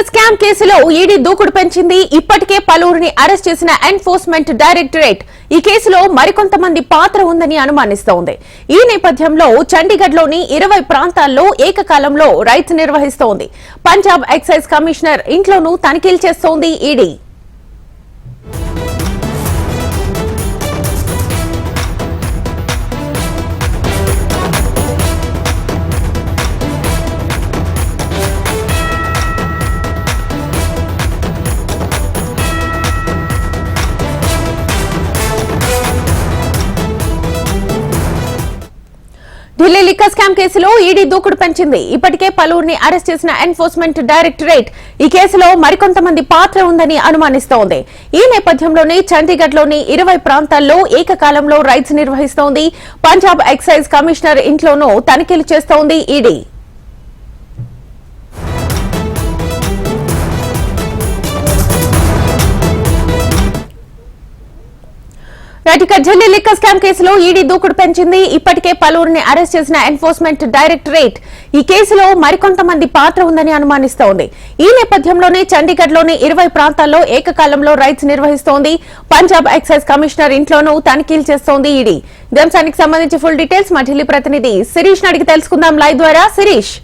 Liquor scam కేసులో ED దూకుడు పెంచింది. ఇప్పటికే పలువురిని అరెస్ట్ చేసిన ఎన్ఫోర్స్మెంట్ డైరెక్టరేట్ ఈ కేసులో మరికొంతమంది పాత్ర ఉందని అనుమానిస్తోంది. ఈ నేపథ్యంలో చండీగఢ్ లోని 20 ప్రాంతాల్లో ఏకకాలంలో రైడ్స్ నిర్వహిస్తోంది. పంజాబ్ ఎక్సైజ్ కమిషనర్ ఇంట్లోనూ తనిఖీలు చేస్తోంది ఈడీ. ఢిల్లీ లిక్కర్ స్కామ్ కేసులో ఈడీ దూకుడు పెంచింది. ఇప్పటికే పలువురిని అరెస్ట్ చేసిన ఎన్ఫోర్స్మెంట్ డైరెక్టరేట్ ఈ కేసులో మరికొంతమంది పాత్ర ఉందని అనుమానిస్తోంది. ఈ నేపథ్యంలోనే చండీగఢ్ లోని 20 ప్రాంతాల్లో ఏకకాలంలో రైడ్స్ నిర్వహిస్తోంది. పంజాబ్ ఎక్సైజ్ కమిషనర్ ఇంట్లోనూ తనిఖీలు చేస్తోంది ఈడీ. ఢిల్లీ లిక్కర్ స్కామ్ కేసులో ఈడీ దూకుడు పెంచింది. ఇప్పటికే పలువురిని అరెస్ట్ చేసిన ఎన్ఫోర్స్మెంట్ డైరెక్టరేట్ ఈ కేసులో మరికొంతమంది పాత్ర ఉందని అనుమానిస్తోంది. ఈ నేపథ్యంలోనే చండీగఢ్ లోని 20 ప్రాంతాల్లో ఏకకాలంలో రైడ్స్ నిర్వహిస్తోంది. పంజాబ్ ఎక్సైజ్ కమిషనర్ ఇంట్లోనూ తనిఖీలు చేస్తోంది ఈడీ. ఈ అంశానికి సంబంధించి ఫుల్ డీటెయిల్స్ మా ఢిల్లీ ప్రతినిధి శిరీష్ అడిగి తెలుసుకుందాం లైవ్ ద్వారా. శిరీష్,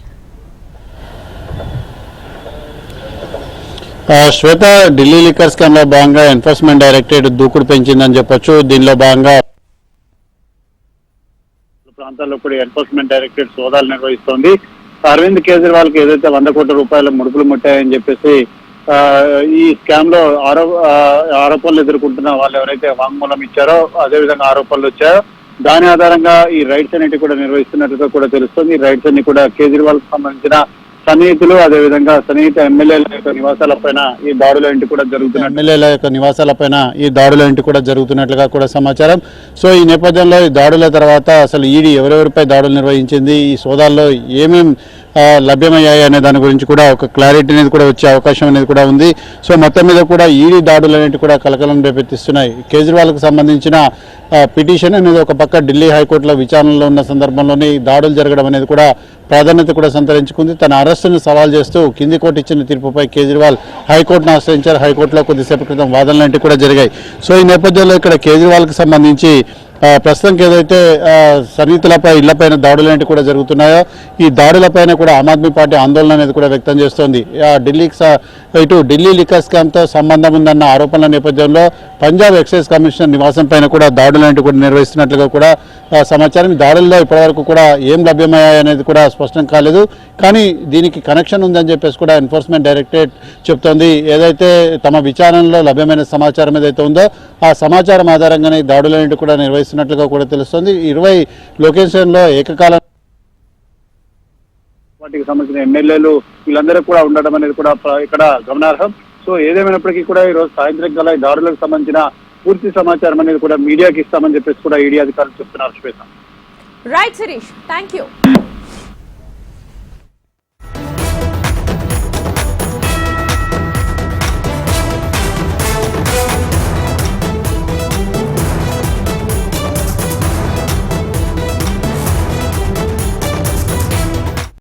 శ్వేత, ఢిల్లీ లిక్కర్ స్కామ్ లో భాగంగా ఎన్ఫోర్స్మెంట్ డైరెక్టరేట్ దూకుడు పెంచిందని చెప్పొచ్చు. దీనిలో భాగంగా ప్రాంతాల్లో కూడా ఎన్ఫోర్స్మెంట్ డైరెక్టరేట్ సోదాలు నిర్వహిస్తోంది. అరవింద్ కేజ్రీవాల్ కి ఏదైతే 100 కోట్ల రూపాయల ముడుపులు ముట్టాయని చెప్పేసి ఈ స్కామ్ లో ఆరోపణలు ఎదుర్కొంటున్న వాళ్ళు ఎవరైతే వాంగ్మూలం ఇచ్చారో, అదేవిధంగా ఆరోపణలు వచ్చాయో, దాని ఆధారంగా ఈ రైడ్స్ అన్నిటి కూడా నిర్వహిస్తున్నట్టుగా కూడా తెలుస్తుంది. ఈ రైడ్స్ అన్ని కూడా కేజ్రీవాల్ కు సంబంధించిన సన్నిహితులు, అదేవిధంగా సన్నిహిత ఎమ్మెల్యేల యొక్క నివాసాలపైన ఈ దాడుల ఇంటి కూడా జరుగుతున్న ఎమ్మెల్యేల యొక్క నివాసాలపైన ఈ దాడుల ఇంటి కూడా జరుగుతున్నట్లుగా కూడా సమాచారం. సో ఈ నేపథ్యంలో ఈ దాడుల తర్వాత అసలు ఈడీ ఎవరెవరిపై దాడులు నిర్వహించింది, ఈ సోదాల్లో ఏమేం లభ్యమయ్యాయి అనే దాని గురించి కూడా ఒక క్లారిటీ అనేది కూడా వచ్చే అవకాశం అనేది కూడా ఉంది. సో మొత్తం మీద కూడా ఈడీ దాడులు అనేవి కూడా కలకలం రేపెత్తిస్తున్నాయి. కేజ్రీవాల్కు సంబంధించిన పిటిషన్ అనేది ఒక పక్క ఢిల్లీ హైకోర్టులో విచారణలో ఉన్న సందర్భంలోనే దాడులు జరగడం అనేది కూడా ప్రాధాన్యత కూడా సంతరించుకుంది. తన అరెస్టును సవాల్ చేస్తూ కింది కోర్టు ఇచ్చిన తీర్పుపై కేజ్రీవాల్ హైకోర్టును ఆశ్రయించారు. హైకోర్టులో కొద్దిసేపు క్రితం వాదనలు లాంటివి కూడా జరిగాయి. సో ఈ నేపథ్యంలో ఇక్కడ కేజ్రీవాల్కి సంబంధించి ప్రస్తుతానికి ఏదైతే సన్నిహితులపై ఇళ్లపైన దాడులు కూడా జరుగుతున్నాయో, ఈ దాడులపైన కూడా ఆమ్ ఆద్మీ పార్టీ ఆందోళన అనేది కూడా వ్యక్తం చేస్తోంది. ఇటు ఢిల్లీ లిక్కర్ స్కామ్తో సంబంధం ఉందన్న ఆరోపణల నేపథ్యంలో పంజాబ్ ఎక్సైజ్ కమిషనర్ నివాసం పైన కూడా దాడులు కూడా నిర్వహిస్తున్నట్లుగా కూడా సమాచారం. ఈ దాడుల్లో ఇప్పటివరకు కూడా ఏం లభ్యమయ్యాయి అనేది కూడా స్పష్టం కాలేదు. కానీ దీనికి కనెక్షన్ ఉందని చెప్పేసి కూడా ఎన్ఫోర్స్మెంట్ డైరెక్టరేట్ చెప్తోంది. ఏదైతే తమ విచారణలో లభ్యమైన సమాచారం ఏదైతే ఉందో ఆ సమాచారం ఆధారంగానే దాడులన్నింటి కూడా నిర్వహిస్తున్నట్లుగా కూడా తెలుస్తోంది. 20 లొకేషన్లో ఏకకాలం వాటికి సంబంధించిన ఎమ్మెల్యేలు వీళ్ళందరూ కూడా ఉండడం అనేది కూడా ఇక్కడ గమనార్హం. సో ఏదేమైనప్పటికీ కూడా ఈ రోజు సాయంత్రం గల ఈ దాడులకు సంబంధించిన పూర్తి సమాచారం అనేది కూడా మీడియాకి ఇస్తామని చెప్పేసి కూడా ఈడీ అధికారులు చెప్తున్నారు. Shweta. Right Shirish, thank you.